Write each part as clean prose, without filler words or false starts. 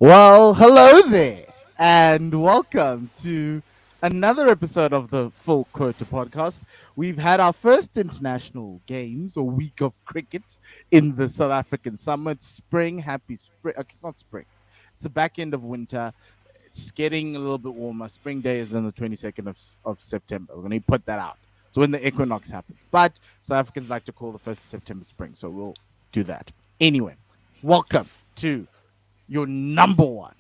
Well, hello there, and welcome to another episode of the Full Quota podcast. We've had our first international games or week of cricket in the South African summer. It's spring, happy spring. Okay, it's not spring, it's the back end of winter. It's getting a little bit warmer. Spring day is on the 22nd of September. We're going to put that out. It's when the equinox happens. But South Africans like to call the 1st of September spring, so we'll do that. Anyway, welcome to your number one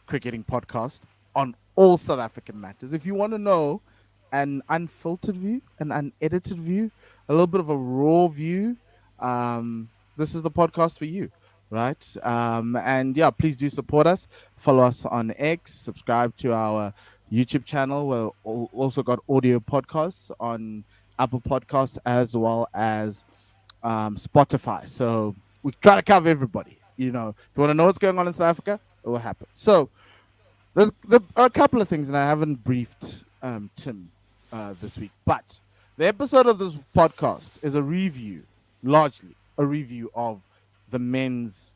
cricketing podcast on all South African matters. If you want to know an unfiltered view, an unedited view, a little bit of a raw view, this is the podcast for you, right? And yeah, please do support us. Follow us on X, subscribe to our YouTube channel. We've also got audio podcasts on Apple Podcasts as well as Spotify. So we try to cover everybody. If you want to know what's going on in South Africa, it will happen. So there are a couple of things, and I haven't briefed Tim this week, but the episode of this podcast is largely a review of the men's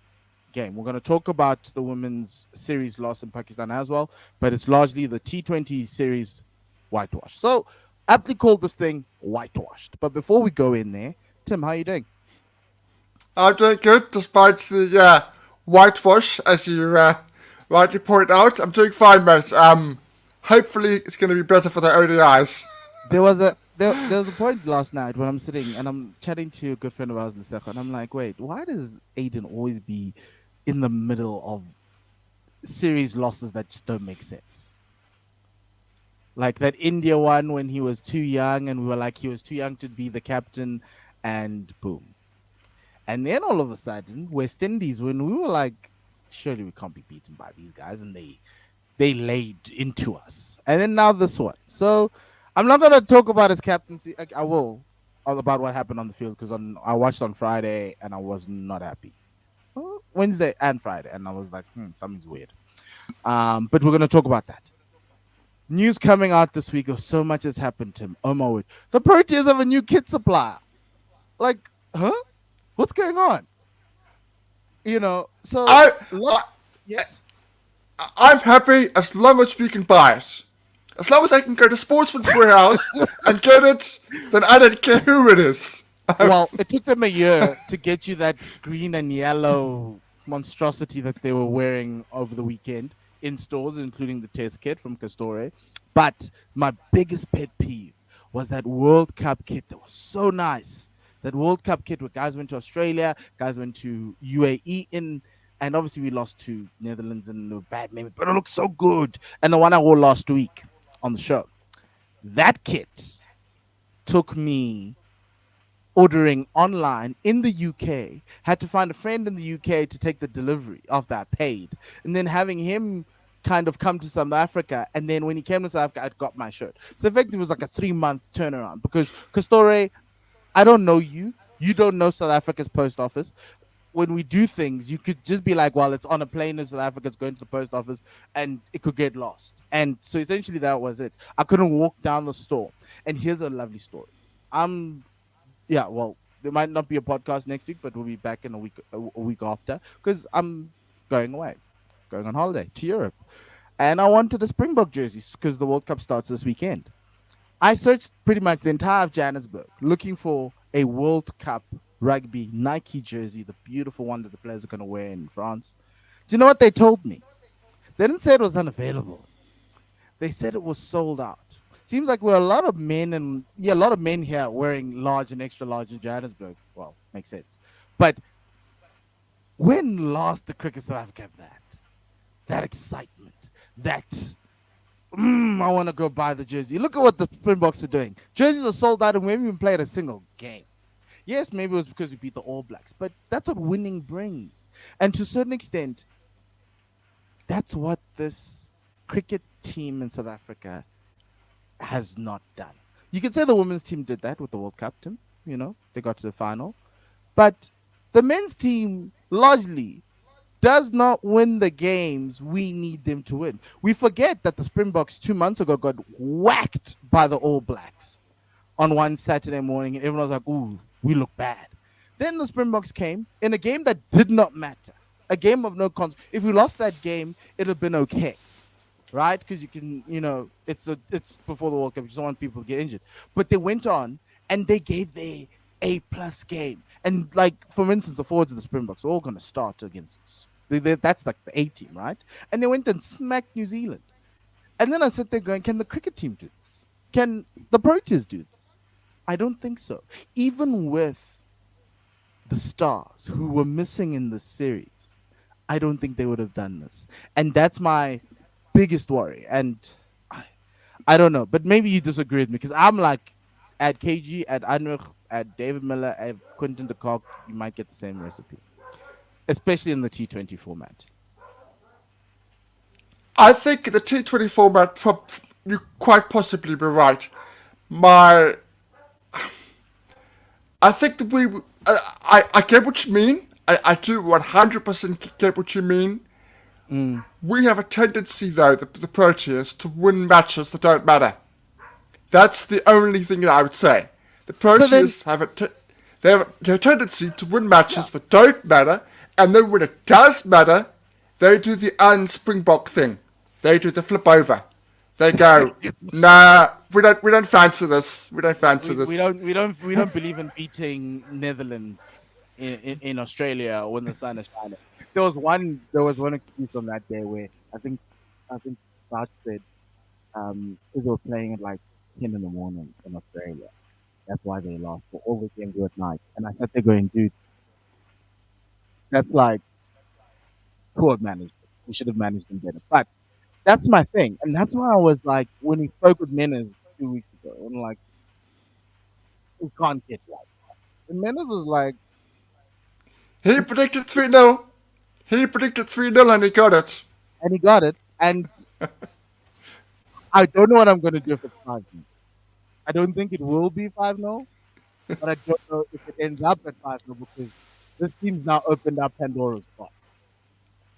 game. We're going to talk about the women's series loss in Pakistan as well, but it's largely the T20 Series whitewash. So aptly called this thing whitewashed. But before we go in there, Tim, how are you doing? I'm doing good despite the whitewash, as you rightly point out. I'm doing fine, mate. Hopefully it's going to be better for the ODIs. There was a point last night when I'm sitting and I'm chatting to a good friend of ours in the second, and I'm like, wait, why does Aiden always be in the middle of series losses that just don't make sense? Like that India one when he was too young, and we were like, he was too young to be the captain, and boom. And then all of a sudden, West Indies, when we were like, surely we can't be beaten by these guys, and they laid into us. And then now this one. So I'm not gonna talk about his captaincy. I will about what happened on the field because I watched on Friday and I was not happy. Wednesday and Friday, and I was like, something's weird. But we're gonna talk about that. News coming out this week of so much has happened, Tim. Oh my word. The Proteas have a new kit supplier. Like, huh? What's going on? So yes. I'm happy as long as we can buy it. As long as I can go to Sportsman's Warehouse and get it, then I don't care who it is. Well, it took them a year to get you that green and yellow monstrosity that they were wearing over the weekend in stores, including the test kit from Castore. But my biggest pet peeve was that World Cup kit that was so nice. That World Cup kit where guys went to Australia, guys went to UAE and obviously we lost to Netherlands and a bad memory, but it looked so good. And the one I wore last week on the show, that kit took me ordering online in the UK, had to find a friend in the UK to take the delivery after I paid, and then having him kind of come to South Africa, and then when he came to South Africa, I got my shirt. So effectively it was like a 3-month turnaround because Castore, I don't know you. You don't know South Africa's post office. When we do things, you could just be like, well, it's on a plane in South Africa, it's going to the post office, and it could get lost. And so essentially that was it. I couldn't walk down the store. And here's a lovely story. Well, there might not be a podcast next week, but we'll be back in a week after because I'm going away, going on holiday to Europe. And I wanted a Springbok jerseys because the World Cup starts this weekend. I searched pretty much the entire of Johannesburg looking for a World Cup rugby Nike jersey, the beautiful one that the players are going to wear in France. Do you know what they told me? They didn't say it was unavailable. They said it was sold out. Seems like we're a lot of men here wearing large and extra large in Johannesburg. Well, makes sense. But when last did Cricket South Africa have that? That excitement. That I want to go buy the jersey. Look at what the Springboks are doing. Jerseys are sold out and we haven't even played a single game. Yes, maybe it was because we beat the All Blacks, but that's what winning brings. And to a certain extent, that's what this cricket team in South Africa has not done. You could say the women's team did that with the World Cup, Tim. They got to the final. But the men's team largely does not win the games we need them to win. We forget that the Springboks 2 months ago got whacked by the All Blacks on one Saturday morning, and everyone was like, ooh, we look bad. Then the Springboks came in a game that did not matter. a game of no consequence. If we lost that game, it'd have been okay, right? Because you can, it's before the World Cup. You don't want people to get injured. But they went on and they gave their A+ game. And like, for instance, the forwards of the Springboks are all going to start against. That's like the A team, right? And they went and smacked New Zealand. And then I sit there going, can the cricket team do this? Can the Proteas do this? I don't think so. Even with the stars who were missing in this series, I don't think they would have done this. And that's my biggest worry. And I, I don't know, but maybe you disagree with me because I'm like at KG, at Anwar, at David Miller, at Quinton de Kock, you might get the same recipe, especially in the T20 format. I think the T20 format, you quite possibly be right. My, I think that I get what you mean. I do 100% get what you mean. Mm. We have a tendency, though, the Proteas, to win matches that don't matter. That's the only thing that I would say. The So then, Proteas they have a tendency to win yeah, matches that don't matter, and then when it does matter, they do the un-Springbok thing. They do the flip over. They go, nah, we don't fancy this. We don't fancy we this. don't believe in beating Netherlands in Australia when the sun is shining. There was one excuse on that day where I think Dutch said because they were playing at like 10 in the morning in Australia. That's why they lost. But all the games were at night. And I sat there going, dude, that's like poor management. We should have managed them better. But that's my thing. And that's why I was like, when he spoke with Menes 2 weeks ago, I'm like, we can't get right. And Menes was like, He predicted 3-0. He predicted 3-0 and he got it. and he got it. And I don't know what I'm going to do if it's 5-0. I don't think it will be 5-0, but I don't know if it ends up at 5-0 because this team's now opened up Pandora's box.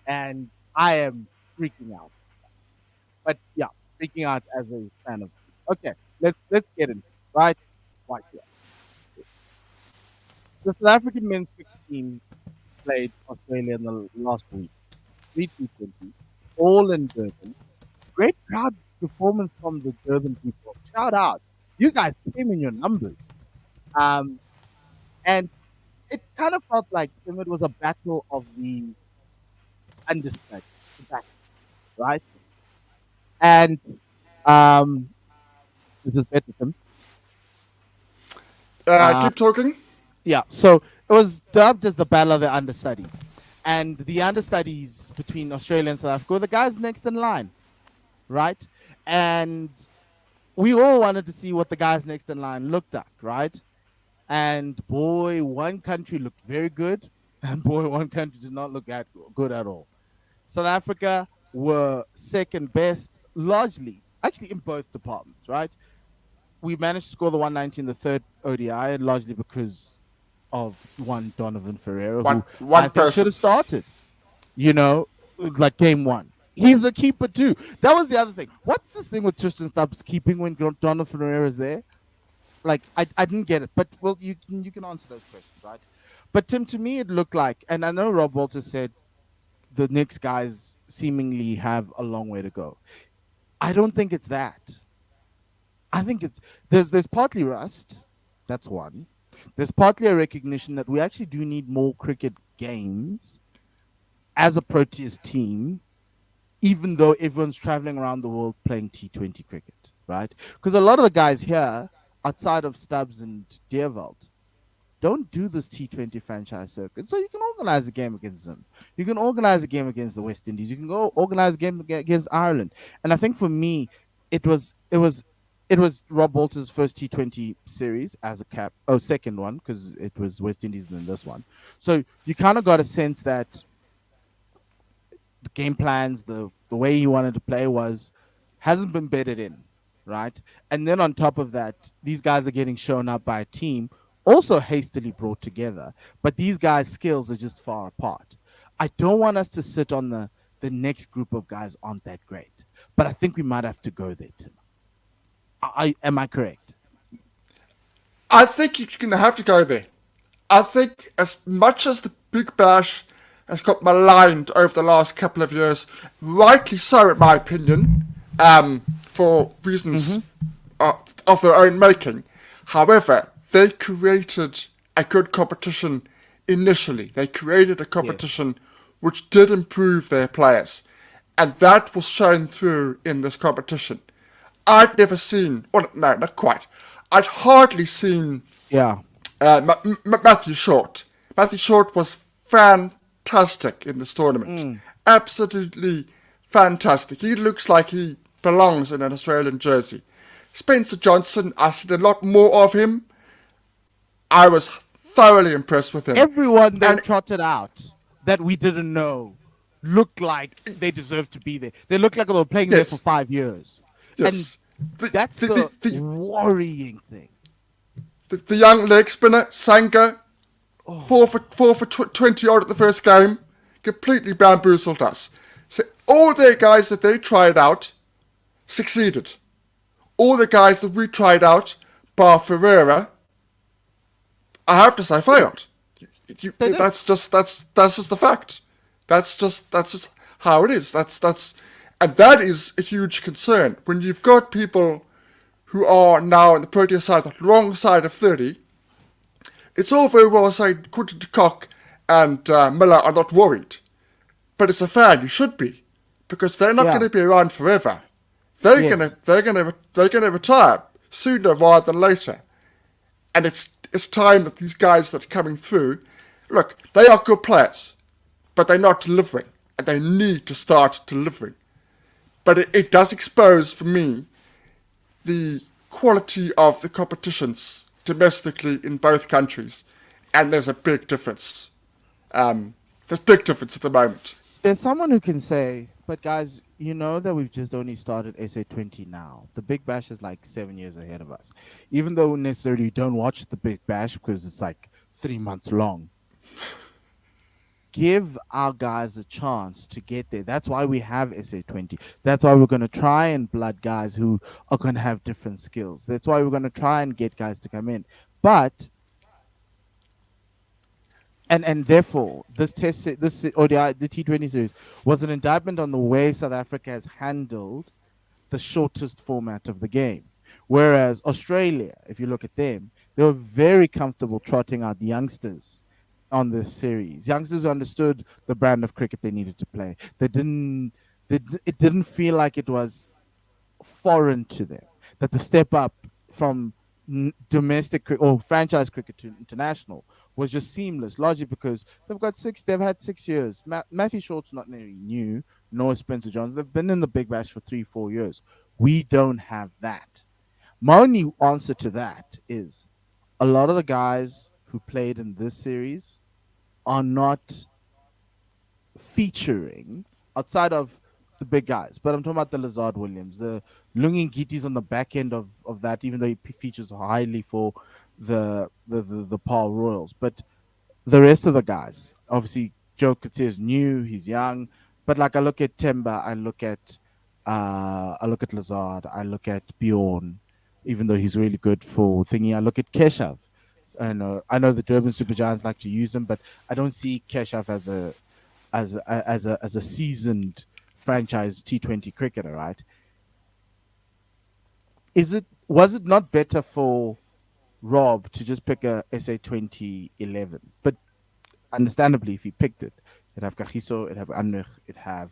And I am freaking out. But yeah, freaking out as a fan of. Okay, let's get in right. Right here. The South African men's cricket team played Australia in the last week, 3 T20, all in Durban. Great crowd performance from the Durban people. Shout out, you guys came in your numbers. Um, and it kind of felt like it was a battle of the understudy, right? And um, this is better, Tim. Uh, Keep talking. yeah, so it was dubbed as the Battle of the Understudies. And the understudies between Australia and South Africa were the guys next in line, right? And we all wanted to see what the guys next in line looked like, right? And boy, one country looked very good, and boy, one country did not look good at all. South Africa were second best, largely, actually in both departments, right? We managed to score the 190 in the third ODI, largely because of one Donovan Ferreira, One who I one think should person. have started, you know, like game one. He's a keeper too. That was the other thing. What's this thing with Tristan Stubbs keeping when Donovan Ferreira is there? Like, I didn't get it. But well, you can answer those questions, right? But Tim, to me, it looked like, and I know Rob Walter said the Knicks guys seemingly have a long way to go. I don't think it's that. I think it's there's partly rust. That's one. There's partly a recognition that we actually do need more cricket games as a Proteas team, even though everyone's traveling around the world playing T20 cricket, right? Because a lot of the guys here, outside of Stubbs and Deerveld, don't do this T20 franchise circuit. So you can organize a game against them. You can organize a game against the West Indies. You can go organize a game against Ireland. And I think for me, it was it was it was Rob Walter's first T20 series as a cap. Oh, second one because it was West Indies and then this one. So you kind of got a sense that the game plans, the way he wanted to play was hasn't been bedded in, right? And then on top of that, these guys are getting shown up by a team also hastily brought together, but these guys' skills are just far apart. I don't want us to sit on the next group of guys aren't that great, but I think we might have to go there, Tim. I am I correct? I think you're going to have to go there. I think as much as the Big Bash has got maligned over the last couple of years, rightly so, in my opinion, for reasons of their own making. However, they created a good competition initially. They created a competition which did improve their players, and that was shown through in this competition. I'd never seen, well, no, not quite. I'd hardly seen Yeah. Matthew Short. Matthew Short was fantastic in this tournament. Absolutely fantastic. He looks like he belongs in an Australian jersey. Spencer Johnson, I seen a lot more of him. I was thoroughly impressed with him. Everyone they And trotted out that we didn't know looked like they deserved to be there. They looked like they were playing there for yes, 5 years. yes. And that's the worrying thing. The young leg spinner, Sanga, 20 odd at the first game, completely bamboozled us. So all their guys that they tried out succeeded. All the guys that we tried out, bar Ferreira, I have to say failed. That's just the fact. That's just how it is. And that is a huge concern when you've got people who are now on the Proteas side, the wrong side of 30. It's all very well saying Quinton de Kock and Miller are not worried, but as a fan, you should be, because they're not going to be around forever. They're gonna retire sooner rather than later, and it's time that these guys that are coming through, look, they are good players, but they're not delivering, and they need to start delivering. But it does expose for me the quality of the competitions domestically in both countries, and there's a big difference. There's a big difference at the moment. There's someone who can say, but guys, you know that we've just only started SA20 now. The Big Bash is like 7 years ahead of us. Even though necessarily you don't watch the Big Bash because it's like 3 months long. Give our guys a chance to get there. That's why we have SA20. That's why we're going to try and blood guys who are going to have different skills. That's why we're going to try and get guys to come in. But and therefore this ODI, the T20 series, was an indictment on the way South Africa has handled the shortest format of the game. Whereas Australia, if you look at them, they were very comfortable trotting out youngsters on this series. Youngsters who understood the brand of cricket they needed to play. It didn't feel like it was foreign to them. That the step up from domestic or franchise cricket to international was just seamless, largely because they've had 6 years. Matthew Short's not nearly new, nor Spencer Johnson. They've been in the Big Bash for 3-4 years. We don't have that. My only answer to that is a lot of the guys who played in this series are not featuring outside of the big guys. But I'm talking about the Lazard Williams, the Lungi Gitis on the back end of that, even though he features highly for the Paul Royals. But the rest of the guys, obviously, Joe Coetzee is new, he's young. But like I look at Temba, I look at Lazard, I look at Bjorn, even though he's really good for thingy. I look at Keshav. I know the Durban Super Giants like to use him, but I don't see Keshav as a seasoned franchise T20 cricketer, right? Was it not better for Rob to just pick a SA 2011? But understandably, if he picked it, it'd have Kagiso, it'd have Anrich, it'd have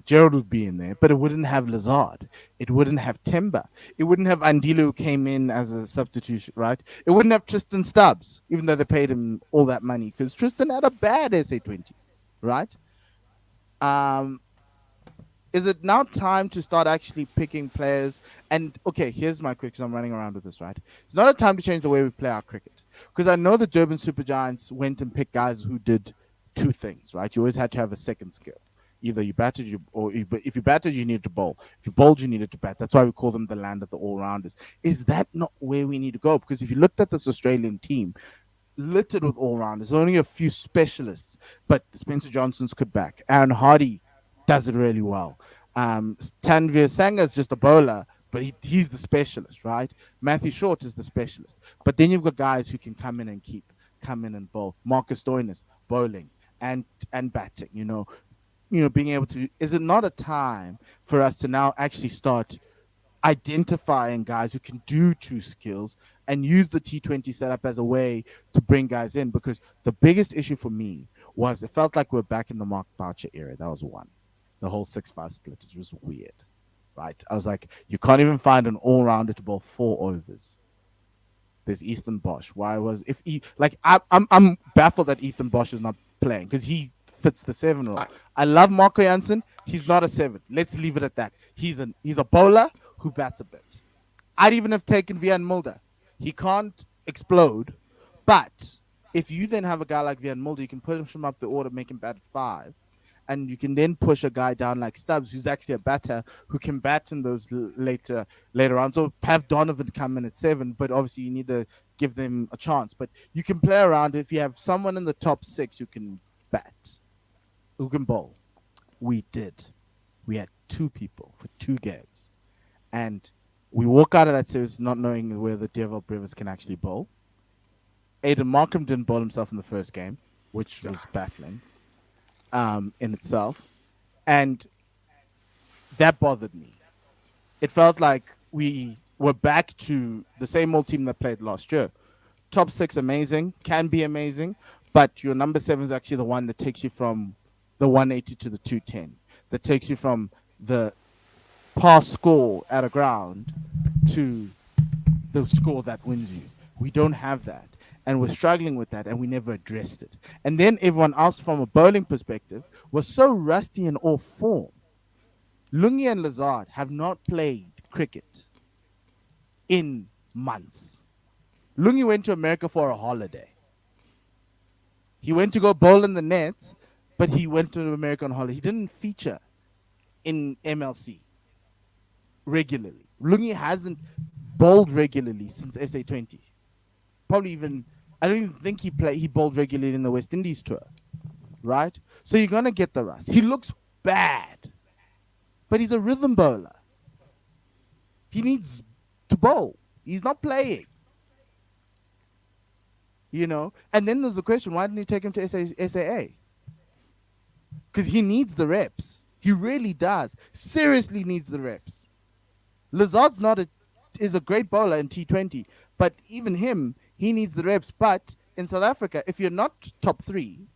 Gerald would be in there, but it wouldn't have Lazard. It wouldn't have Temba. It wouldn't have Andile, who came in as a substitution, right? It wouldn't have Tristan Stubbs, even though they paid him all that money, because Tristan had a bad SA20, right? Is it now time to start actually picking players? And okay, here's my quick, because I'm running around with this, right? It's not a time to change the way we play our cricket, because I know the Durban Super Giants went and picked guys who did two things, right? You always had to have a second skill. Either you batted, if you batted, you needed to bowl. If you bowled, you needed to bat. That's why we call them the land of the all-rounders. Is that not where we need to go? Because if you looked at this Australian team, littered with all-rounders, there's only a few specialists, but Spencer Johnson's could back. Aaron Hardy does it really well. Tanvir Sangha is just a bowler, but he's the specialist, right? Matthew Short is the specialist. But then you've got guys who can come in and bowl. Marcus Stoinis, bowling. and batting. Being able to. Is it not a time for us to now actually start identifying guys who can do two skills and use the T20 setup as a way to bring guys in? Because the biggest issue for me was it felt like we're back in the Mark Boucher era. That was one. The whole 6-5 split was weird, right? I was like, you can't even find an all-rounder to bowl 4 overs. There's Ethan Bosch. Why was if he like I'm baffled that Ethan Bosch is not playing because he fits the 7 role. I love Marco Jansen. He's not a 7. Let's leave it at that. He's a bowler who bats a bit. I'd even have taken Vian Mulder. He can't explode, but if you then have a guy like Vian Mulder, you can push him up the order, make him bat at 5, and you can then push a guy down like Stubbs, who's actually a batter who can bat in those later rounds. So have Donovan come in at 7, but obviously you need to give them a chance. But you can play around if you have someone in the top 6 who can bat, who can bowl. We did. We had 2 people for 2 games. And we walk out of that series not knowing whether Devil Brevis can actually bowl. Aiden Markham didn't bowl himself in the first game, which was baffling in itself. And that bothered me. It felt like we were back to the same old team that played last year. Top 6 amazing, can be amazing, but your number 7 is actually the one that takes you from the 180 to the 210, that takes you from the pass score at a ground to the score that wins you. We don't have that. And we're struggling with that, and we never addressed it. And then everyone else from a bowling perspective was so rusty and off form. Lungi and Lazard have not played cricket in months. Lungi went to America for a holiday. He went to go bowl in the nets, but he went to America on holiday. He didn't feature in MLC regularly. Lungi hasn't bowled regularly since SA20. Probably even, I don't even think he bowled regularly in the West Indies tour, right? So you're going to get the rust. He looks bad, but he's a rhythm bowler. He needs to bowl. He's not playing. And then there's the question, why didn't you take him to SAA? Because he needs the reps. He really does. Seriously needs the reps. Lazard's is a great bowler in T20, but even him, he needs the reps. But in South Africa, if you're not top 3,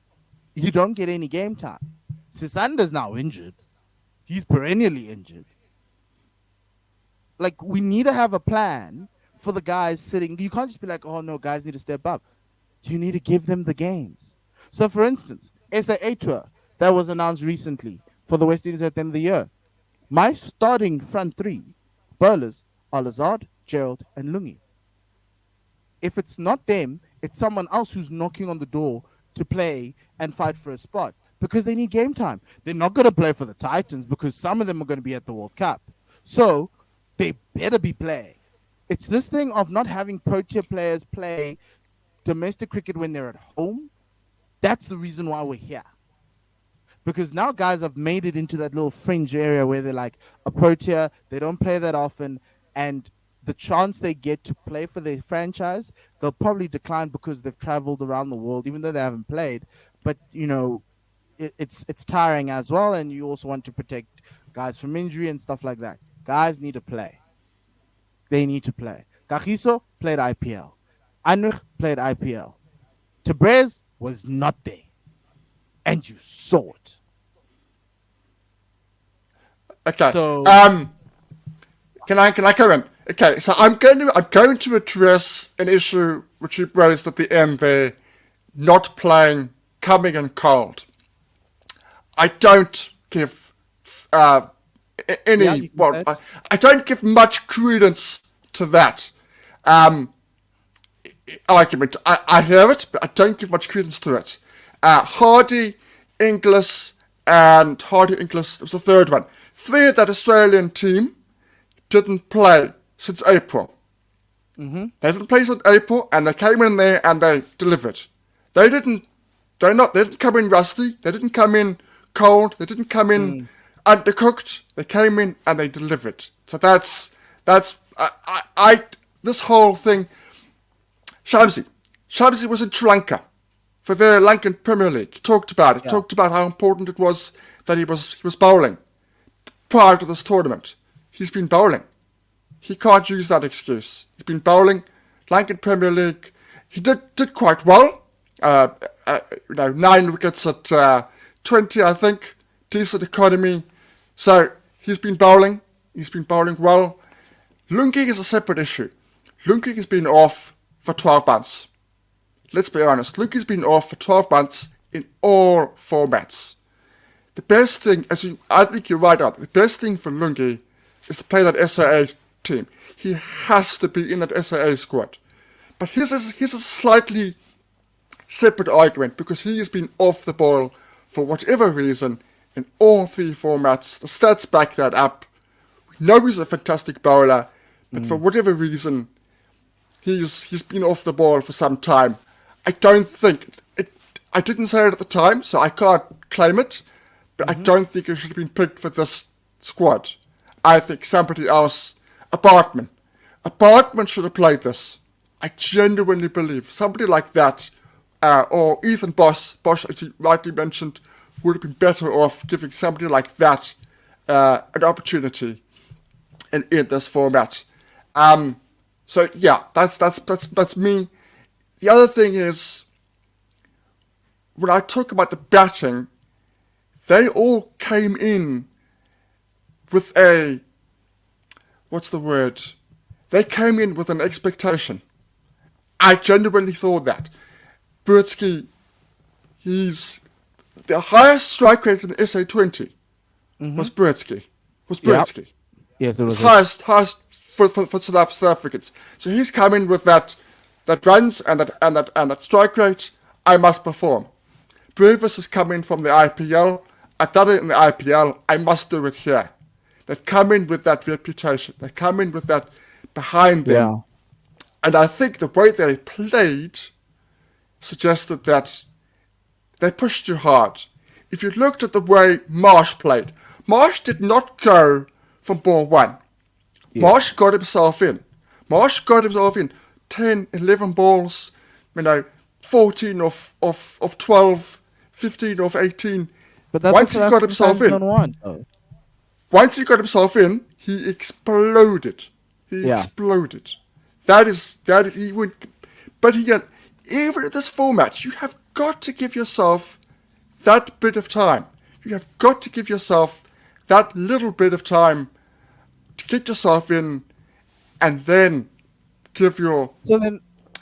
you don't get any game time. Sisanda's now injured. He's perennially injured. Like, we need to have a plan for the guys sitting. You can't just be like, oh, no, guys need to step up. You need to give them the games. So, for instance, SAA Tour that was announced recently for the West Indies at the end of the year. My starting front 3 bowlers are Lazard, Gerald, and Lungi. If it's not them, it's someone else who's knocking on the door to play and fight for a spot because they need game time. They're not going to play for the Titans because some of them are going to be at the World Cup. So they better be playing. It's this thing of not having Protea players play domestic cricket when they're at home. That's the reason why we're here. Because now guys have made it into that little fringe area where they're like a Protea, they don't play that often, and the chance they get to play for their franchise, they'll probably decline because they've traveled around the world, even though they haven't played. But, it's tiring as well, and you also want to protect guys from injury and stuff like that. Guys need to play. They need to play. Kagiso played IPL. Anrich played IPL. Tabrez was not there. And you saw it. Okay. So, can I come in? Okay, so I'm going to address an issue which you raised at the end there, not playing, coming in cold. I don't give I don't give much credence to that argument. I hear it, but I don't give much credence to it. Hardy, Inglis, was the third one. 3 of that Australian team didn't play since April. mm-hmm. They didn't play since April, and they came in there and they delivered. They didn't come in rusty. They didn't come in cold. They didn't come in undercooked. They came in and they delivered. So that's this whole thing. Shamsi was in Sri Lanka for the Lankan Premier League. He talked about it. He Yeah. talked about how important it was that he was bowling prior to this tournament. He's been bowling. He can't use that excuse. He's been bowling, Lankan Premier League. He did quite well. 9 wickets at 20, I think. Decent economy. So he's been bowling. He's been bowling well. Lungi is a separate issue. Lungi has been off for 12 months. Let's be honest. Lungi's been off for 12 months in all formats. The best thing, I think you're right, Art, the best thing for Lungi is to play that SAA team. He has to be in that SAA squad. But here's a slightly separate argument because he has been off the ball for whatever reason in all three formats. The stats back that up. We know he's a fantastic bowler, but for whatever reason, he's been off the ball for some time. I don't think I didn't say it at the time, so I can't claim it. But I don't think he should have been picked for this squad. I think somebody else, a Bartman should have played this. I genuinely believe somebody like that, or Ethan Bosch, as you rightly mentioned, would have been better off giving somebody like that an opportunity in this format. So yeah, that's me. The other thing is, when I talk about the batting, they all came in with what's the word? They came in with an expectation. I genuinely thought that. Britsky, he's the highest strike rate in the SA20 was Britsky. Yep. Yes, it was. Highest for South Africans. So he's come in with that runs and that strike rate. I must perform. Brevis has come in from the IPL. I've done it in the IPL. I must do it here. They've come in with that reputation. They come in with that behind them. Yeah. And I think the way they played suggested that they pushed you hard. If you looked at the way Marsh played, Marsh did not go from ball one. Yes. Marsh got himself in. 10, 11 balls, 14 of 12, 15 of 18. But that's Once he what got himself fans in, don't want, though. once he got himself in, he exploded. He Yeah. exploded. That is he would, but even in this format, you have got to give yourself that bit of time. You have got to give yourself that little bit of time to get yourself in, and then give your So then,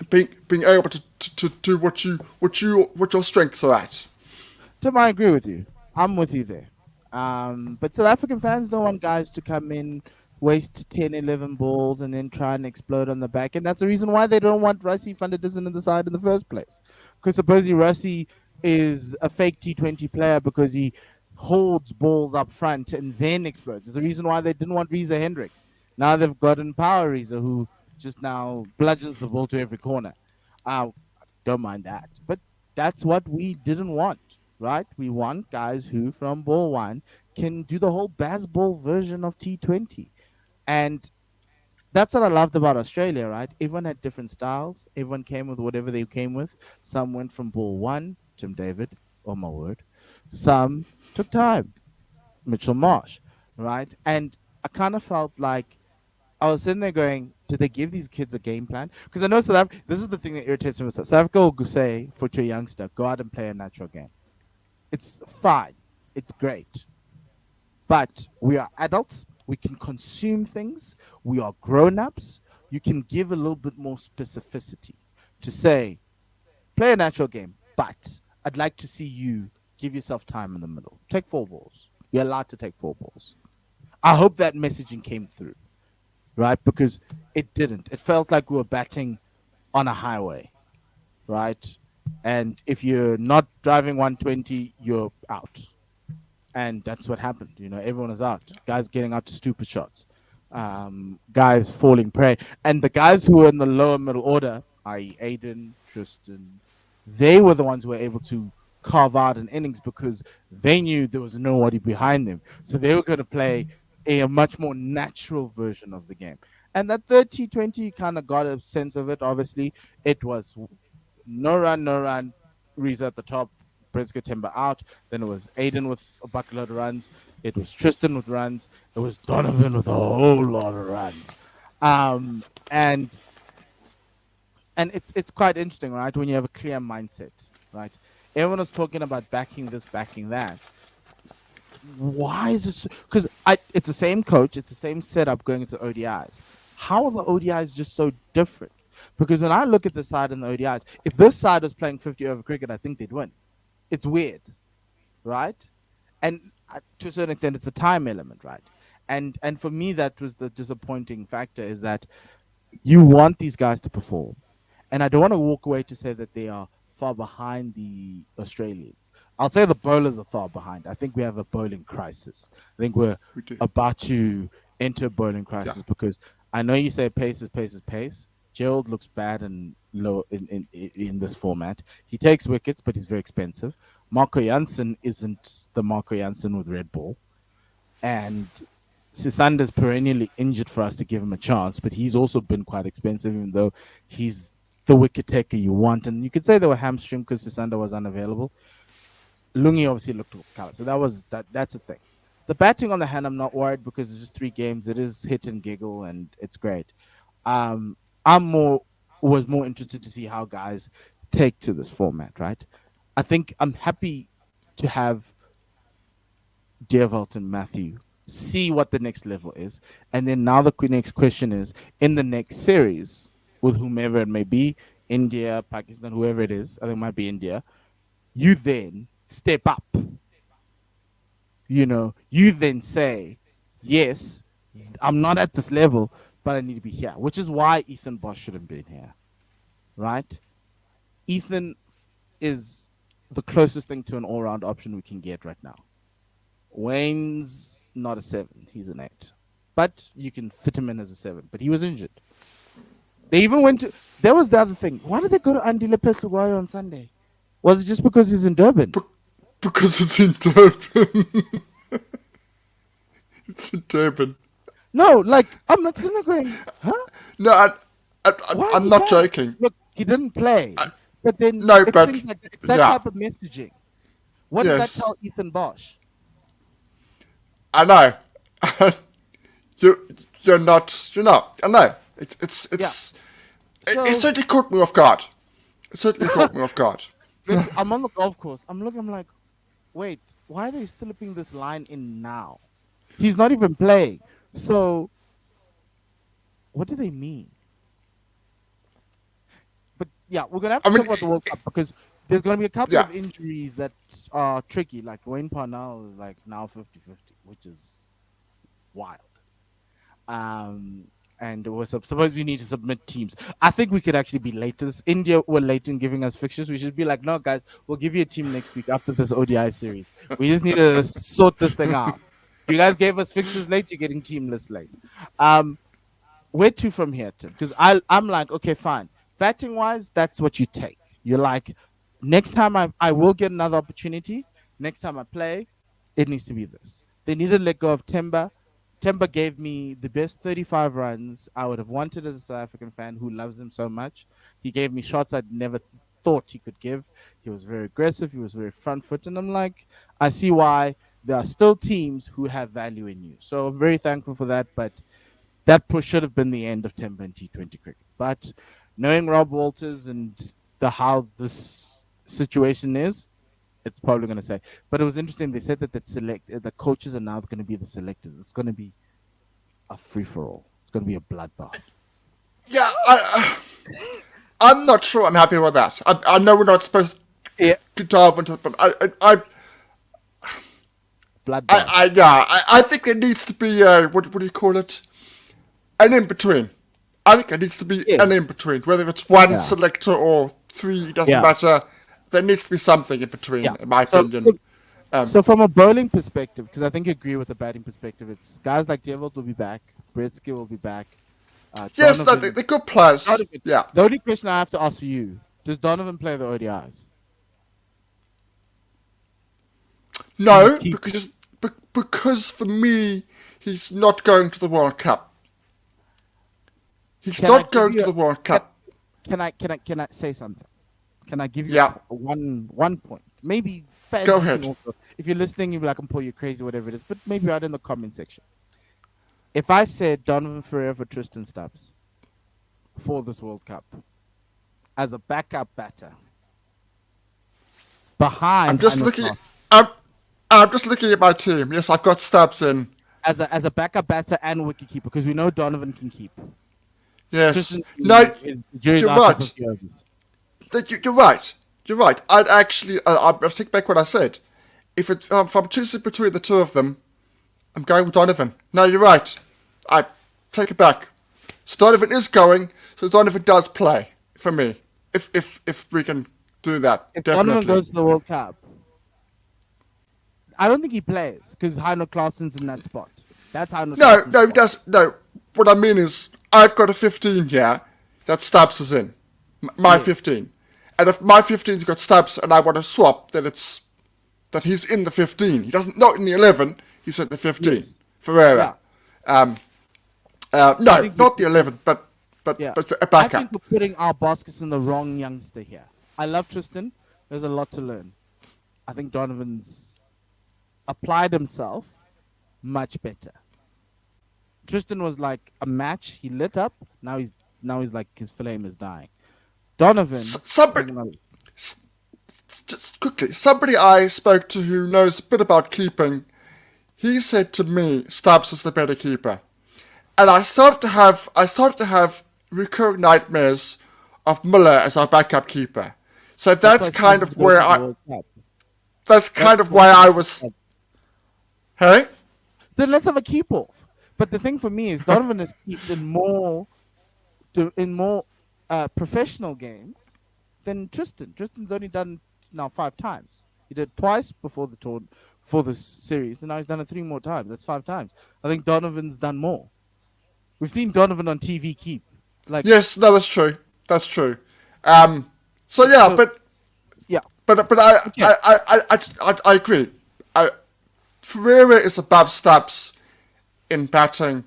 being able to do what your strengths are at. Tim, I agree with you. I'm with you there. But South African fans don't want guys to come in, waste 10, 11 balls, and then try and explode on the back. And that's the reason why they don't want Rassie van der Dussen in the side in the first place. Because supposedly Rassie is a fake T20 player because he holds balls up front and then explodes. It's the reason why they didn't want Reza Hendricks. Now they've got Mpho Reza, who just now bludgeons the ball to every corner. Don't mind that. But that's what we didn't want, right? We want guys who, from ball one, can do the whole Bazball version of T20. And that's what I loved about Australia, right? Everyone had different styles. Everyone came with whatever they came with. Some went from ball one, Tim David, oh my word. Some took time, Mitchell Marsh, right? And I kind of felt like I was sitting there going, did they give these kids a game plan? Because I know South Africa, this is the thing that irritates me with South Africa will say for to a youngster, go out and play a natural game. It's fine. It's great. But we are adults. We can consume things. We are grown-ups. You can give a little bit more specificity to say, play a natural game, but I'd like to see you give yourself time in the middle. Take 4 balls. You're allowed to take 4 balls. I hope that messaging came through, right? Because it didn't. It felt like we were batting on a highway, right? And if you're not driving 120, you're out. And that's what happened. Everyone is out. Guys getting out to stupid shots. Guys falling prey. And the guys who were in the lower middle order, i.e. Aiden, Tristan, they were the ones who were able to carve out an innings because they knew there was nobody behind them. So they were going to play a much more natural version of the game. And that third T20 kind of got a sense of it, obviously. It was no run, Reza at the top, Briscoe Timber out. Then it was Aiden with a bucketload of runs. It was Tristan with runs. It was Donovan with a whole lot of runs. Um, and it's quite interesting, right? When you have a clear mindset, right? Everyone is talking about backing this, backing that. Why is it? Because it's the same coach, it's the same setup going into ODIs. How are the ODIs just so different? Because when I look at the side in the ODIs, if this side was playing 50 over cricket, I think they'd win. It's weird, right? And to a certain extent, it's a time element, right? And for me, that was the disappointing factor, is that you want these guys to perform. And I don't want to walk away to say that they are far behind the Australians. I'll say the bowlers are far behind. I think we have a bowling crisis. I think we're We do. about to enter a bowling Yeah. crisis, because I know you say pace is pace is pace. Gerald looks bad and low in this format. He takes wickets, but he's very expensive. Marco Janssen isn't the Marco Janssen with Red Ball. And Sisanda's perennially injured for us to give him a chance, but he's also been quite expensive, even though he's the wicket taker you want. And you could say they were hamstring because Sisanda was unavailable. Lungi obviously looked off color, so that's the thing. The batting on the hand, I'm not worried, because it's just 3 games. It is hit and giggle, and it's great. Um, I'm more interested to see how guys take to this format, right? I think I'm happy to have Deervelt and Matthew see what the next level is. And then now the next question is, in the next series, with whomever it may be, India, Pakistan, whoever it is, I think it might be India, you then step up. You then say, yes, I'm not at this level, but I need to be here, which is why Ethan Bosch should have been here, right? Ethan is the closest thing to an all-round option we can get right now. Wayne's not a 7, he's an 8. But you can fit him in as a 7. But he was injured. They even went to. That was the other thing. Why did they go to Andile Petluguayo on Sunday? Was it just because he's in Durban? Because it's in Durban. It's in Durban. No, like, I'm not sitting there going, huh? No, Why I'm is not that? joking. Look, he didn't play. But then No, it's but things like that, it's that yeah, type of messaging. What does that yes, tell Ethan Bosch? I know. You're not. You're not. I know. It's Yeah. it So certainly caught me off guard. It certainly caught me off guard. basically, I'm on the golf course. I'm like, wait, why are they slipping this line in now? He's not even playing. So what do they mean? But yeah, we're gonna have I to mean, talk about the World Cup, because there's gonna be a couple yeah, of injuries that are tricky. Like Wayne Parnell is like now 50-50, which is wild. And we're supposed we need to submit teams. I think we could actually be late to this. India were late in giving us fixtures. We should be like, no, guys, we'll give you a team next week after this ODI series. We just need to sort this thing out. You guys gave us fixtures late. You're getting team list late. Um, where to from here, Tim? Because I'm like, okay, fine. Batting wise, that's what you take. You're like, next time I will get another opportunity. Next time I play, it needs to be this. They need to let go of Timber. Timber gave me the best 35 runs I would have wanted as a South African fan who loves him so much. He gave me shots I'd never thought he could give. He was very aggressive. He was very front foot. And I'm like, I see why there are still teams who have value in you. So I'm very thankful for that. But that push should have been the end of Timber and T20 cricket. But knowing Rob Walters and how this situation is, it's probably going to say. But it was interesting. They said that the coaches are now going to be the selectors. It's going to be a free for all. It's going to be a bloodbath. yeah. I'm not sure. I'm happy with that. I know we're not supposed Yeah, to dive into it, but bloodbath. I think there needs to be what do you call it? An in between. I think there needs to be an in Yes. between. Whether it's one Yeah. selector or 3, doesn't Yeah. matter. There needs to be something in between, Yeah. in my So, opinion. so from a bowling perspective, because I think you agree with the batting perspective, it's guys like Devils will be back, Britsky will be back, Yes, no, Donovan. they're good players. Donovan. Yeah. The only question I have to ask you: does Donovan play the ODIs? Do you No, keep? because for me, he's not going to the World Cup. He's Can I not give going you? to the World Cup. Can I say something? Can I give you Yeah, one point? Maybe go fans, you can ahead. also, if you're listening, you'll be like, Mpho, you're crazy, whatever it is. But maybe right in the comment section. If I said Donovan Ferrer for Tristan Stubbs for this World Cup as a backup batter I'm behind just Heino looking. Clark, I'm I'm just looking at my team. Yes, I've got Stubbs in. as a backup batter and wicket keeper, because we know Donovan can keep. Yes. Tristan No, is the jury's you're out for right. 50 overs. You're right. You're right. I'd actually. I'll take back what I said. If I'm choosing between the two of them, I'm going with Donovan. No, you're right. I take it back. So Donovan is going. So Donovan does play for me. If we can do that, If Donovan definitely. goes to the World Cup, I don't think he plays because Heino Klaassen's in that spot. That's Heino No, Klaassen's no, he spot. does. No, what I mean is, I've got a 15 here that Stubbs is in. My Yes. 15. And if my 15's got Stubbs and I want to swap, then it's that he's in the 15. He doesn't, not in the 11, he's in the 15. Yes. Yeah. Ferreira. Um, I no, think we not the 11, Yeah. but a I think backup. we're putting our baskets in the wrong youngster here. I love Tristan. There's a lot to learn. I think Donovan's applied himself much better. Tristan was like a match. He lit up. Now he's like his flame is dying. Donovan, I Somebody, think just quickly, somebody I spoke to who knows a bit about keeping, he said to me, Stubbs is the better keeper. And I started to have recurring nightmares of Muller as our backup keeper. So that's why Stubbs is going to the World Cup. that's That's kind of why why I Stubbs was, hey? Then let's have a keep off. But the thing for me is Donovan has kept in more professional games than Tristan. Tristan's only done now 5 times. He did twice before the tour for the series, and now he's done it 3 more times. That's 5 times. I think Donovan's done more. We've seen Donovan on TV keep. Like Yes, no, that's true. That's true. Um, so yeah, so yeah. but Okay. I agree. Ferreira is above Stubbs in batting,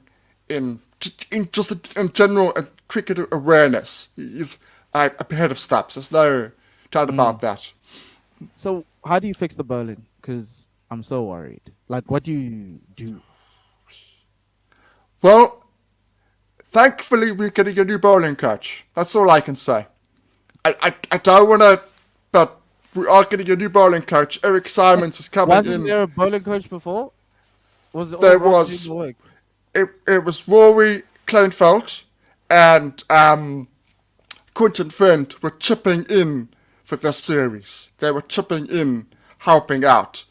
in just in general cricket awareness. He's ahead of Stubbs. There's no doubt about that. So how do you fix the bowling? Because I'm so worried. Like what do you do? Well, thankfully we're getting a new bowling coach. That's all I can say. I don't want to, but we are getting a new bowling coach. Eric Simons is coming Wasn't in. there a bowling coach before? Was it all There Rob doing was the work? it was Rory Kleinfeld and Quinton Friend were chipping in for this series. They were chipping in, helping out.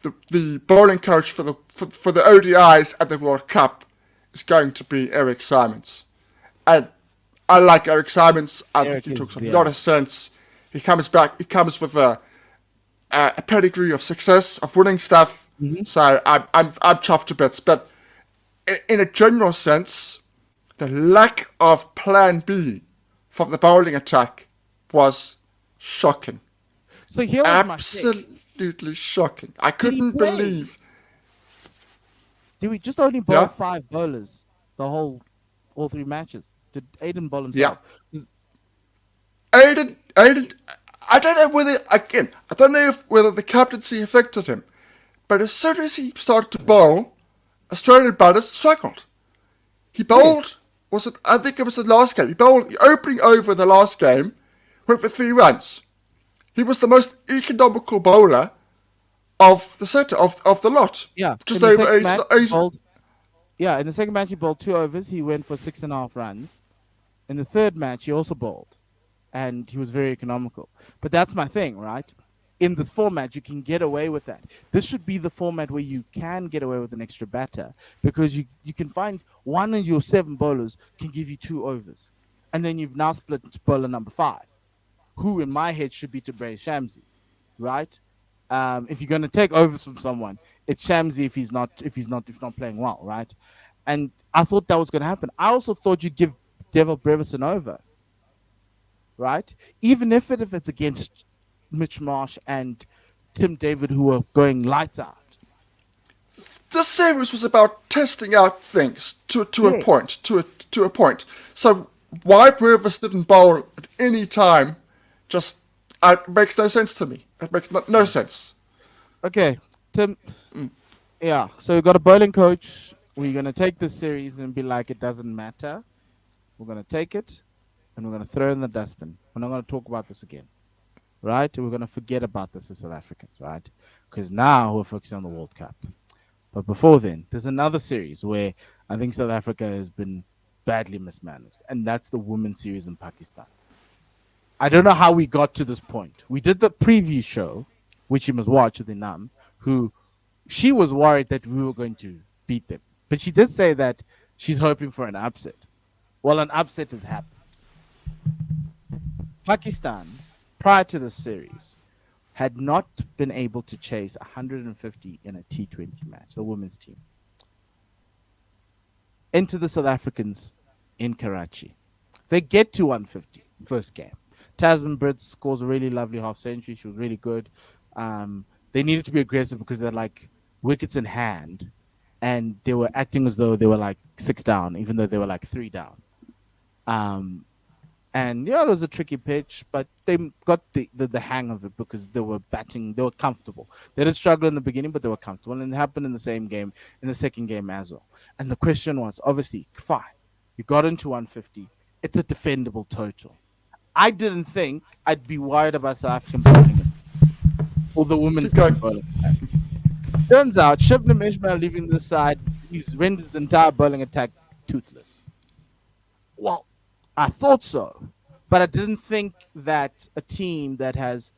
The bowling coach for the ODIs at the World Cup is going to be Eric Simons, and I like Eric Simons. I think Eric he talks is a lot yeah. of sense. He comes back. He comes with a pedigree of success, of winning stuff. So I'm chuffed to bits. But in a general sense, the lack of Plan B from the bowling attack was shocking. So here was my thing. Absolutely shocking. I Did he couldn't play? believe. Did we just only bowl Yeah, 5 bowlers all 3 matches? Did Aiden bowl yeah. himself? 'Cause Aiden. I don't know whether again. I don't know whether the captaincy affected him, but as soon as he started to bowl, Australian batters struggled. He Yes. bowled. Was it? I think it was the last game. He bowled the opening over the last game, went for 3 runs. He was the most economical bowler of the set of the lot. Yeah. Just In the over second match, he eight. bowled. Yeah, in the second match he bowled 2 overs. He went for 6.5 runs. In the third match he also bowled, and he was very economical. But that's my thing, right? In this format, you can get away with that. This should be the format where you can get away with an extra batter because you can find one of your 7 bowlers can give you 2 overs, and then you've now split bowler number 5, who in my head should be Tabraiz Shamsi, right? If you're going to take overs from someone, it's Shamsi if not playing well, right? And I thought that was going to happen. I also thought you'd give Devil Brevison over, right? Even if it's against Mitch Marsh and Tim David, who are going lights out. This series was about testing out things to a Yeah. point, to a point. So why Rivers didn't bowl at any time, just It makes no sense to me. It makes no sense. Okay, Tim. Yeah, so we got a bowling coach. We're gonna take this series and be like, it doesn't matter. We're gonna take it and we're gonna throw it in the dustbin. We're not gonna talk about this again, right? We're gonna forget about this as South Africans, right? Because now we're focusing on the World Cup. But before then, there's another series where I think South Africa has been badly mismanaged, and that's the women's series in Pakistan. I don't know how we got to this point. We did the preview show, which you must watch with Inam, who she was worried that we were going to beat them. But she did say that she's hoping for an upset. Well, an upset has happened. Pakistan, prior to the series, had not been able to chase 150 in a T20 match, the women's team. Into the South Africans in Karachi. They get to 150 first game. Tasman Brits scores a really lovely half century. She was really good. They needed to be aggressive because they're like wickets in hand, and they were acting as though they were like 6 down, even though they were like 3 down. And yeah, it was a tricky pitch, but they got the hang of it because they were batting, they were comfortable. They did struggle in the beginning, but they were comfortable, and it happened in the same game, in the second game as well. And the question was, obviously, fine, you got into 150, it's a defendable total. I didn't think I'd be worried about South African bowling or the women's team bowling. Turns out, Shibnam Ismail leaving this side, he's rendered the entire bowling attack toothless. Well, I thought so, but I didn't think that a team that has,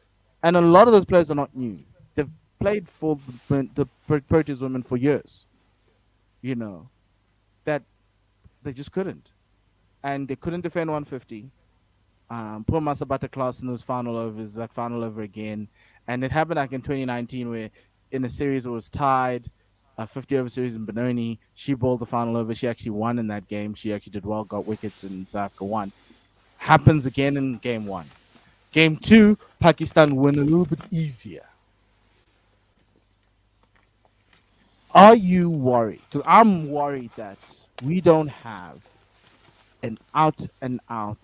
and a lot of those players are not new. They've played for the Proteas women for years. You know, that they just couldn't, and they couldn't defend 150. Poor Masabata class in those final overs, that final over again, and it happened like in 2019 where in a series it was tied, a 50 over series in Benoni. She bowled the final over. She actually won in that game. She actually did well, got wickets, and South Africa won. Happens again in game 1. Game 2, Pakistan win a little bit easier. Are you worried? Because I'm worried that we don't have an out and out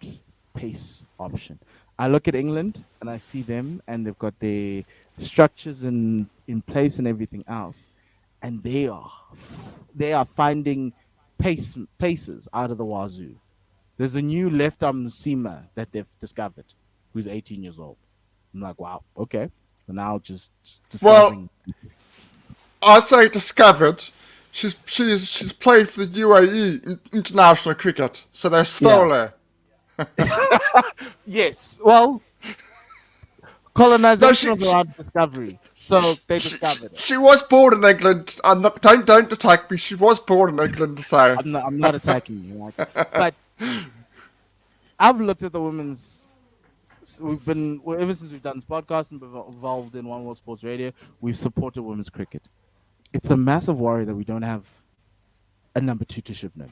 pace option. I look at England and I see them, and they've got their structures in place and everything else, and they are finding paces out of the wazoo. There's a new left arm seamer that they've discovered, who's 18 years old. I'm like, wow, okay. We're now just discovering. Well, I say discovered. She's played for the UAE international cricket, so they stole her. Yes. Well, No, colonization was around discovery, so they discovered it. she was born in England. Don't attack me. She was born in England, so I'm not attacking you, right? But I've looked at the women's. We've been ever since we've done this podcast and been involved in One World Sports Radio. We've supported women's cricket. It's a massive worry that we don't have a number 2 to Shibnam.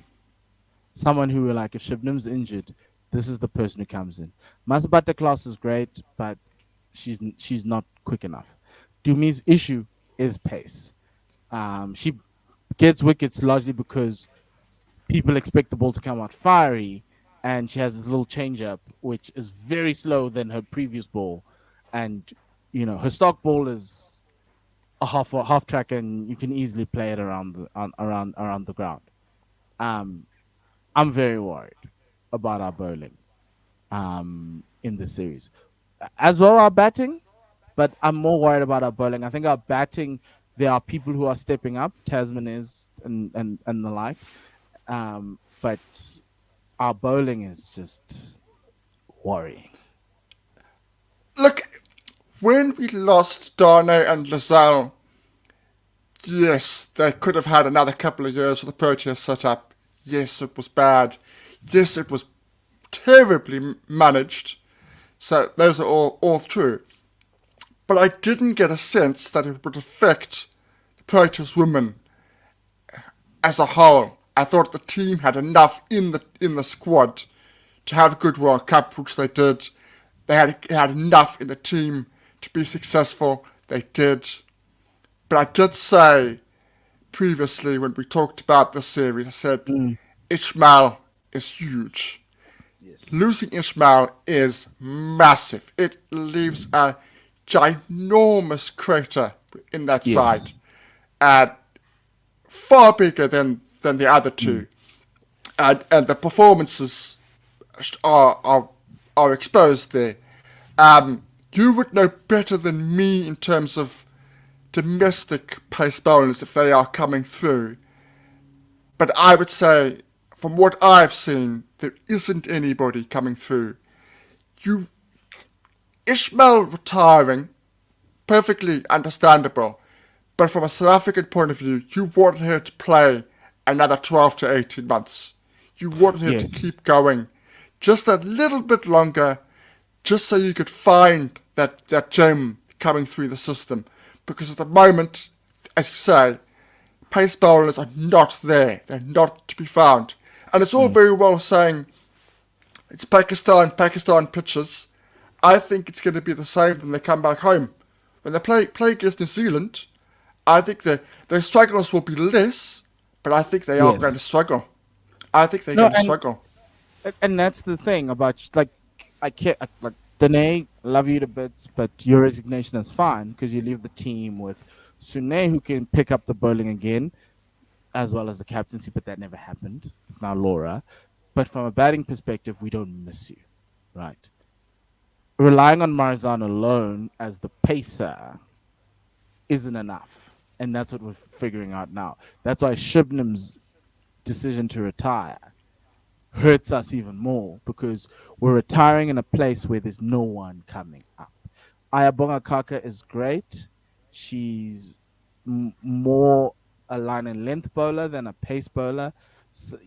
Someone who, like, if Shibnam's injured, this is the person who comes in. Masabata class is great, but she's not quick enough. Dumi's issue is pace. She gets wickets largely because people expect the ball to come out fiery, and she has this little change up which is very slow than her previous ball, and her stock ball is a half track, and you can easily play it around the ground. I'm very worried about our bowling in this series, as well our batting, but I'm more worried about our bowling. I think our batting, there are people who are stepping up. Tasman is and the like, but our bowling is just worrying. look. When we lost Darnay and Lazelle, yes, they could have had another couple of years with the Proteas set up. Yes, it was bad. Yes, it was terribly managed. So those are all true. But I didn't get a sense that it would affect the Proteas women as a whole. I thought the team had enough in the squad to have a good World Cup, which they did. They had enough in the team to be successful. They did. But I did say previously when we talked about this series, I said Ishmael is huge. Yes. Losing Ishmael is massive. It leaves a ginormous crater in that side, Yes. and far bigger than the other Mm. two. And the performances are are are exposed there. You would know better than me in terms of domestic pace bowlers if they are coming through. But I would say, from what I've seen, there isn't anybody coming through. You Ishmael retiring, perfectly understandable. But from a South African point of view, you want her to play another 12 to 18 months. You want her to Yes. keep going just a little bit longer, just so you could find that gem coming through the system. Because at the moment, as you say, pace bowlers are not there. They're not to be found. And it's all Mm. very well saying it's Pakistan pitches. I think it's going to be the same when they come back home. When they play against New Zealand, I think their struggles will be less, but I think they are going to Yes. struggle. I think they're No, going to struggle. and that's the thing about like I can't like Danae, love you to bits, but your resignation is fine because you leave the team with Sune who can pick up the bowling again as well as the captaincy, but that never happened. It's now Laura. But from a batting perspective, we don't miss you, right? Relying on Marzan alone as the pacer isn't enough. And that's what we're figuring out now. That's why Shibnam's decision to retire hurts us even more because we're retiring in a place where there's no one coming up. Ayabonga Kaka is great. She's more a line and length bowler than a pace bowler,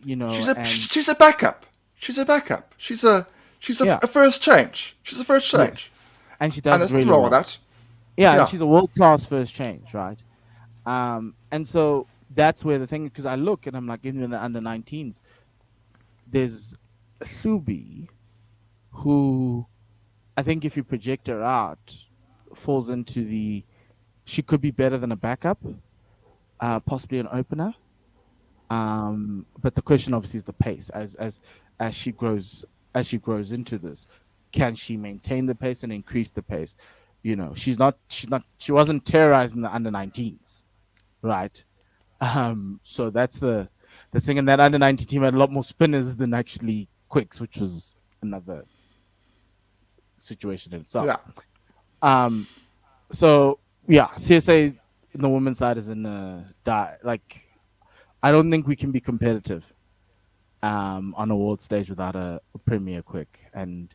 and She's a backup. She's a backup. yeah, A first change. She's a first yes, change, and she and does it there's really nothing wrong with well. that. Yeah, and Yeah. she's a world class first change, right? And so that's where the thing because I look and I'm like, even in the under 19s, there's Subi who I think if you project her out, falls into the she could be better than a backup, possibly an opener. But the question obviously is the pace as she grows into this. Can she maintain the pace and increase the pace? She wasn't terrorizing the under 19s, right? So that's the thing. And that under 19 team had a lot more spinners than actually quicks, which was another situation in itself. Yeah. Um, so yeah, CSA in the women's side is in a like I don't think we can be competitive on a world stage without a premier quick, and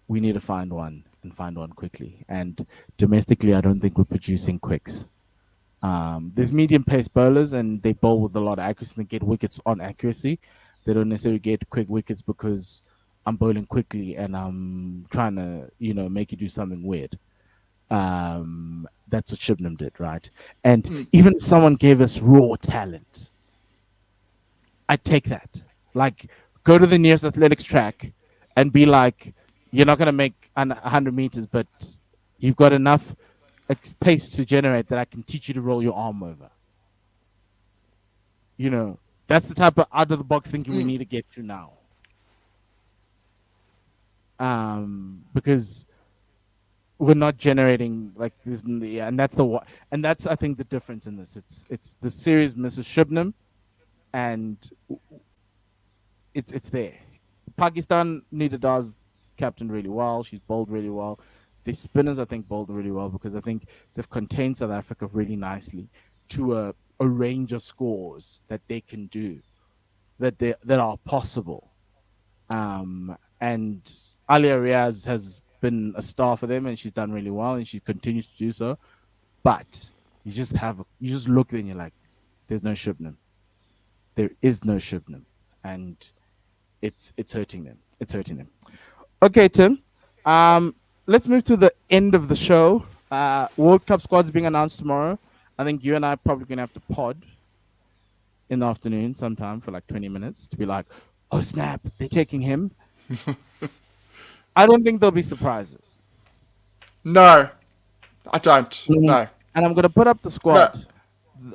we need to find one and find one quickly. And domestically, I don't think we're producing quicks. There's medium pace bowlers, and they bowl with a lot of accuracy and they get wickets on accuracy. They don't necessarily get quick wickets because I'm bowling quickly and I'm trying to, make you do something weird. That's what Shibnam did, right? And even if someone gave us raw talent, I'd take that. Like, go to the nearest athletics track and be like, you're not going to make 100 meters, but you've got enough pace to generate that I can teach you to roll your arm over. That's the type of out of the box thinking we need to get to now. Because we're not generating like this, and that's I think the difference in this. It's the series Mrs. Shibnam, and it's there. Pakistan needed does captain really well. She's bowled really well. The spinners I think bowled really well because I think they've contained South Africa really nicely to a range of scores that they can do that are possible. And Alia Riaz has been a star for them and she's done really well and she continues to do so. But you just look and you're like, there's no Shibnam. There is no Shibnam. And it's hurting them. It's hurting them. Okay, Tim. Let's move to the end of the show. World Cup squad's being announced tomorrow. I think you and I are probably gonna have to pod in the afternoon sometime for like 20 minutes to be like, oh snap, they're taking him. I don't think there'll be surprises. No, I don't. No. And I'm gonna put up the No. squad.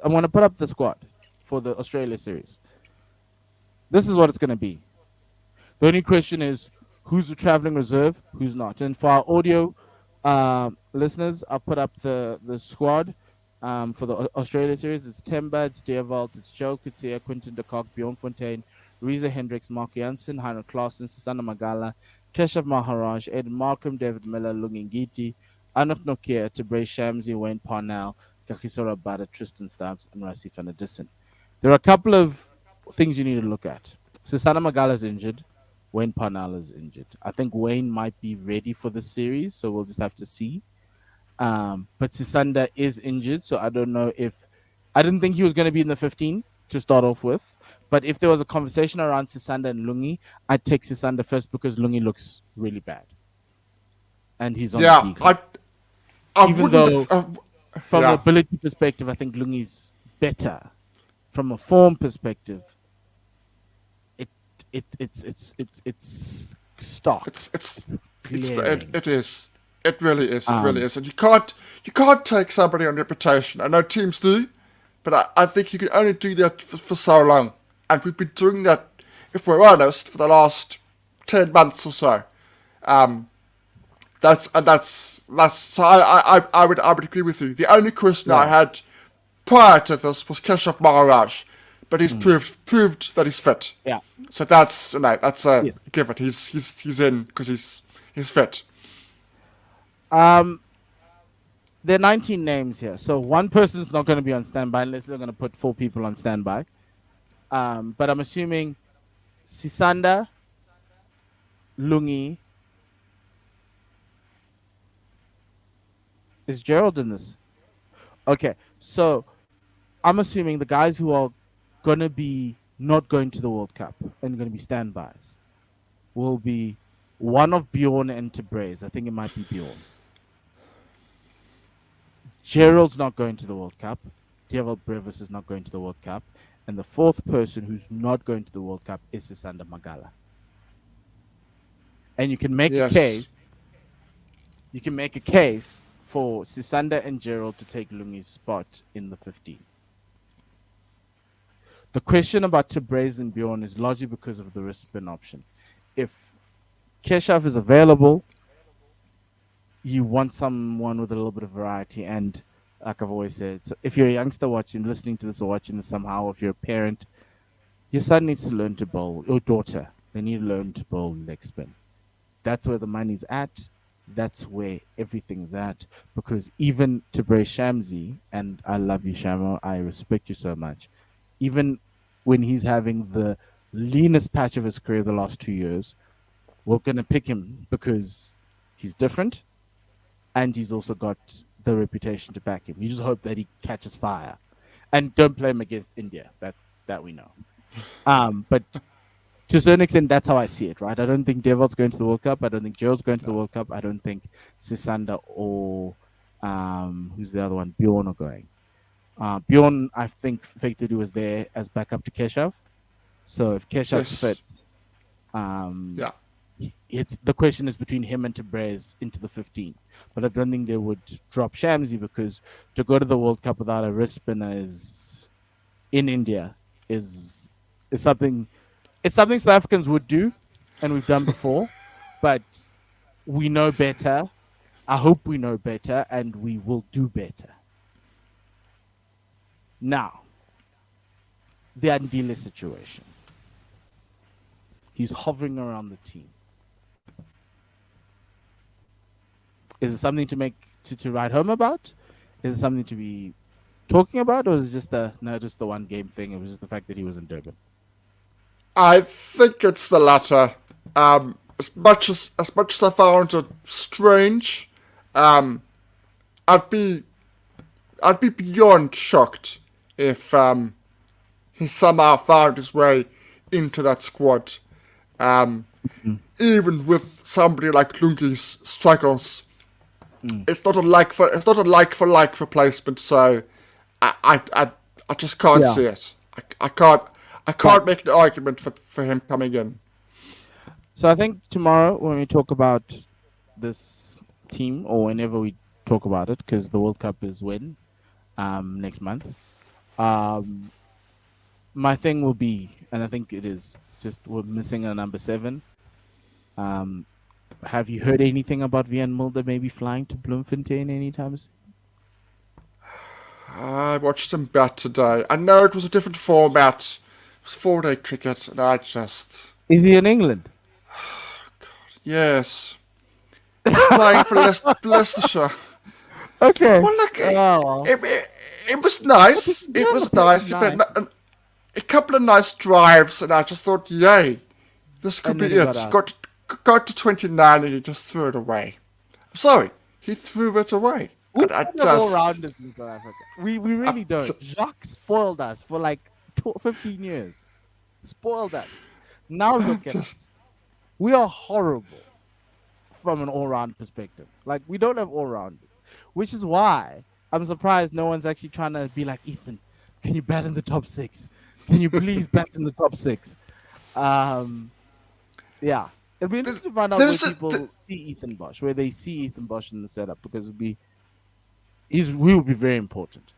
I'm gonna put up the squad for the Australia series. This is what it's gonna be. The only question is who's the traveling reserve, who's not. And for our audio listeners, I've put up the squad for the Australia series. It's Temba, it's Deervald, it's Joe Kutsia, Quinton de Kock, Bjorn Fontaine, Reza Hendricks, Mark Janssen, Heinrich Klaassen, Susanna Magala, Keshav Maharaj, Ed Markham, David Miller, Lungingiti, Anuk Nokia, Tabrei Shamsi, Wayne Parnell, Kakisora Bada, Tristan Stubbs, and Rasif Anadison. There are a couple of things you need to look at. Susanna Magala is injured. Wayne Parnell is injured. I think Wayne might be ready for the series, so we'll just have to see. But Sisanda is injured, so I don't know if I didn't think he was going to be in the 15 to start off with. But if there was a conversation around Sisanda and Lungi, I'd take Sisanda first because Lungi looks really bad, and he's on the Yeah, decline. I Even wouldn't. though, from an Yeah, ability perspective, I think Lungi's better. From a form perspective, it it's stark. it's It's it, glaring. it is. It really is. It really Um, is. And you can't take somebody on reputation. I know teams do, but I think you can only do that for so long. And we've been doing that, if we're honest, for the last 10 months or so. Um, that's so I would agree with you. The only question I yeah. had prior to this was Keshav Maharaj, but he's Mm, proved that he's fit. yeah. So that's a Yes. given. He's in because he's fit. Um, there are 19 names here, so one person's not going to be on standby unless they're going to put four people on standby. But I'm assuming Sisanda, Lungi, is Gerald in this? Okay, so I'm assuming the guys who are going to be not going to the World Cup and going to be standbys will be one of Bjorn and Tabrez. I think it might be Bjorn. Gerald's not going to the World Cup. Deval Brevis is not going to the World Cup. And the fourth person who's not going to the World Cup is Sisanda Magala. And you can make a Yes. case. You can make a case for Sisanda and Gerald to take Lungi's spot in the 15. The question about Tabrez and Bjorn is largely because of the wrist spin option. If Keshav is available, you want someone with a little bit of variety. And like I've always said, so if you're a youngster watching, listening to this or watching this somehow, if you're a parent, your son needs to learn to bowl, your daughter, they need to learn to bowl leg spin. That's where the money's at. That's where everything's at. Because even Tabrez Shamsi, and I love you, Shamo, I respect you so much, even when he's having the leanest patch of his career the last 2 years, we're going to pick him because he's different and he's also got the reputation to back him. You just hope that he catches fire, and don't play him against India. That we know. But to a certain extent, that's how I see it. Right? I don't think Deval's going to the World Cup. I don't think Gerald's going to the World Cup. I don't think Sisanda or who's the other one, Bjorn, are going. Bjorn, I think Fake Dudu was there as backup to Keshav. So if Keshav's fit, Yes. um, Yeah. it's the question is between him and Tabrez into the 15. But I don't think they would drop Shamsi because to go to the World Cup without a wrist spinner is in India is something. It's something South Africans would do, and we've done before, but we know better. I hope we know better, and we will do better. Now, the Andile situation. He's hovering around the team. Is it something to make to write home about? Is it something to be talking about, or is it just just the one game thing? It was just the fact that he was in Durban. I think it's the latter. As much as I found it strange, um, I'd be I'd be beyond shocked if he somehow found his way into that squad. Um, Mm. Even with somebody like Lungi's struggles, Mm. it's not a like for like replacement. So I just can't Yeah, see it. I can't but make an argument for him coming in. so I think tomorrow when we talk about this team, or whenever we talk about it, because the World Cup is when next month. Um, my thing will be, and I think it is, just we're missing a number 7. Um, have you heard anything about Van Mulder maybe flying to Bloemfontein anytime soon? I watched him bat today. I know it was a different format. It was 4-day cricket, and I just... Is he in England? Yes. He's playing for Leicestershire. Okay. Well, look, Oh, it was but nice. he's It never was played nice. He nice. played a couple of nice drives, and I just thought, yay, this could And be then he got it. out. Got to 29 and he just threw it away. I'm sorry, he threw it away. We And I don't have all just... rounders in South Africa. We I really don't. Jacques spoiled us for like 15 years. Spoiled us. Now look at just... us. We are horrible from an all-round perspective. Like we don't have all-rounders, which is why I'm surprised no one's actually trying to be like Ethan. Can you bat in the top six? Can you please bat in the top six? Um, yeah, it'll be interesting to find out where There's a... people see Ethan Bosch, where they see Ethan Bosch in the setup, because he will be very important.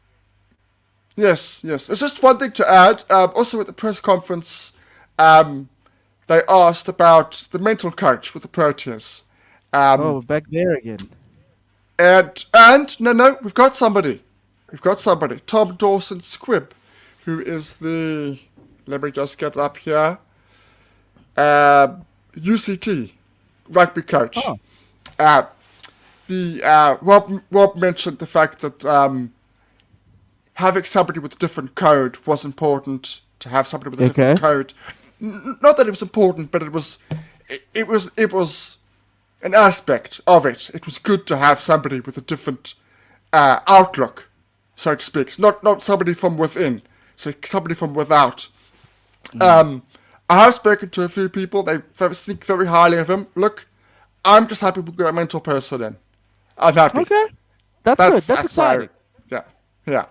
Yes, yes. There's just one thing to add. Also at the press conference, they asked about the mental coach with the Proteas. Oh, we're back there again. And no, we've got somebody. We've got somebody. Tom Dawson Squibb, who is the... Let me just get it up here. UCT rugby coach. Oh, Uh, Rob mentioned the fact that having somebody with a different code was important. To have somebody with a different okay. code, not that it was important, but it was an aspect of it. It was good to have somebody with a different outlook, so to speak. Not somebody from within, so somebody from without. I have spoken to a few people. They think very highly of him. Look, I'm just happy we got a mental person in. I'm happy. Okay. That's good. That's exciting. Yeah, yeah.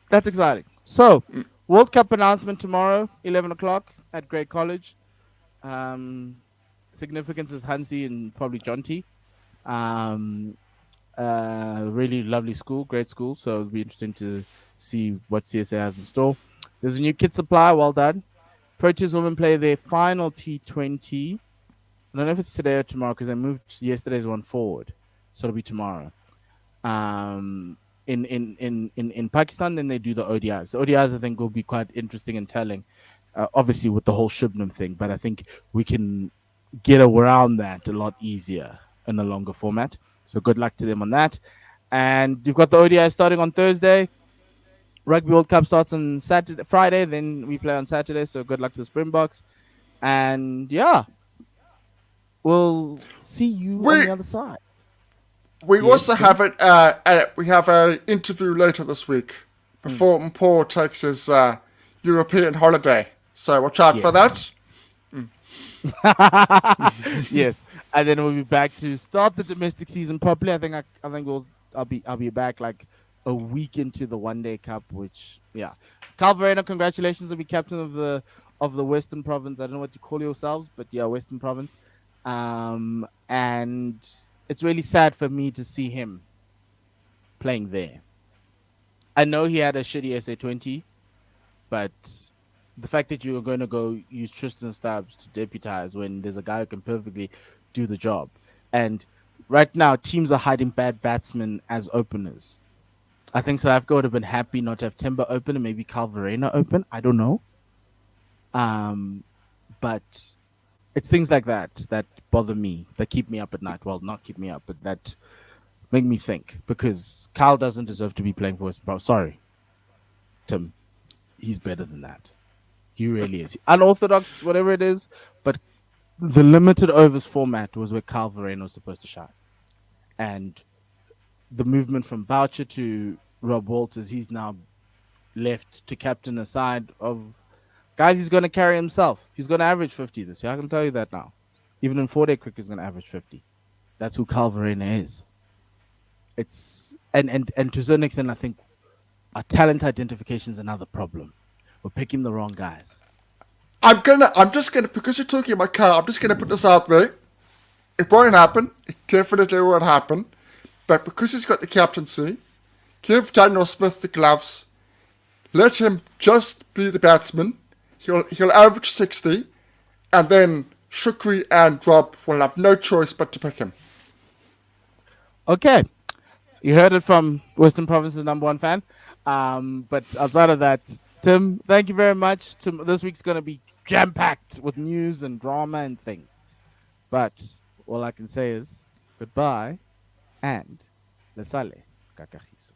That's exciting. So, World Cup announcement tomorrow, 11 o'clock at Grey College. Significance is Hansi and probably Jonty. Really lovely school, great school. So it'll be interesting to see what CSA has in store. There's a new kit supply. Well done. Proteas women play their final T20. I don't know if it's today or tomorrow because I moved yesterday's one forward, so it'll be tomorrow. In Pakistan, then they do the ODIs. The ODIs, I think, will be quite interesting and telling, obviously with the whole Shubnam thing. But I think we can get around that a lot easier in a longer format. So good luck to them on that. And you've got the ODI starting on Thursday. Rugby World Cup starts on Friday. Then we play on Saturday. So good luck to the Springboks. And yeah, we'll see you on We the other side. we Yes, also Tim? have we have an interview later this week before Mpho takes his European holiday. So watch out for Yes. that. Yes, and then we'll be back to start the domestic season properly. I think I'll be back like a week into the One Day Cup, which yeah. Cal Verena, congratulations on being captain of the Western Province. I don't know what you call yourselves, but yeah, Western Province. And it's really sad for me to see him playing there. I know he had a shitty SA20, but the fact that you are going to go use Tristan Stubbs to deputize when there's a guy who can perfectly do the job. And right now, teams are hiding bad batsmen as openers. I think South Africa would have been happy not to have Timber open and maybe Cal Verena open. I don't know. But it's things like that bother me, that keep me up at night. Well, not keep me up, but that make me think, because Cal doesn't deserve to be playing for Western Province. Sorry, Tim. He's better than that. He really is. Unorthodox, whatever it is, but the limited overs format was where Cal Verena was supposed to shine. And the movement from Boucher to Rob Walters, he's now left to captain a side of guys he's going to carry himself. He's going to average 50 this year. I can tell you that now. Even in 4-day cricket, he's going to average 50. That's who Cal Verena is. It's and to a certain extent, I think our talent identification is another problem. We're picking the wrong guys. I'm just gonna, because you're talking about Cal, I'm just gonna put this out there. It won't happen. It definitely won't happen. But because he's got the captaincy, give Daniel Smith the gloves. Let him just be the batsman. He'll average 60, and then Shukri and Rob will have no choice but to pick him. Okay, you heard it from Western Province's number one fan. But outside of that, Tim, thank you very much. This week's going to be jam packed with news and drama and things. But all I can say is goodbye and le sale kakahiso.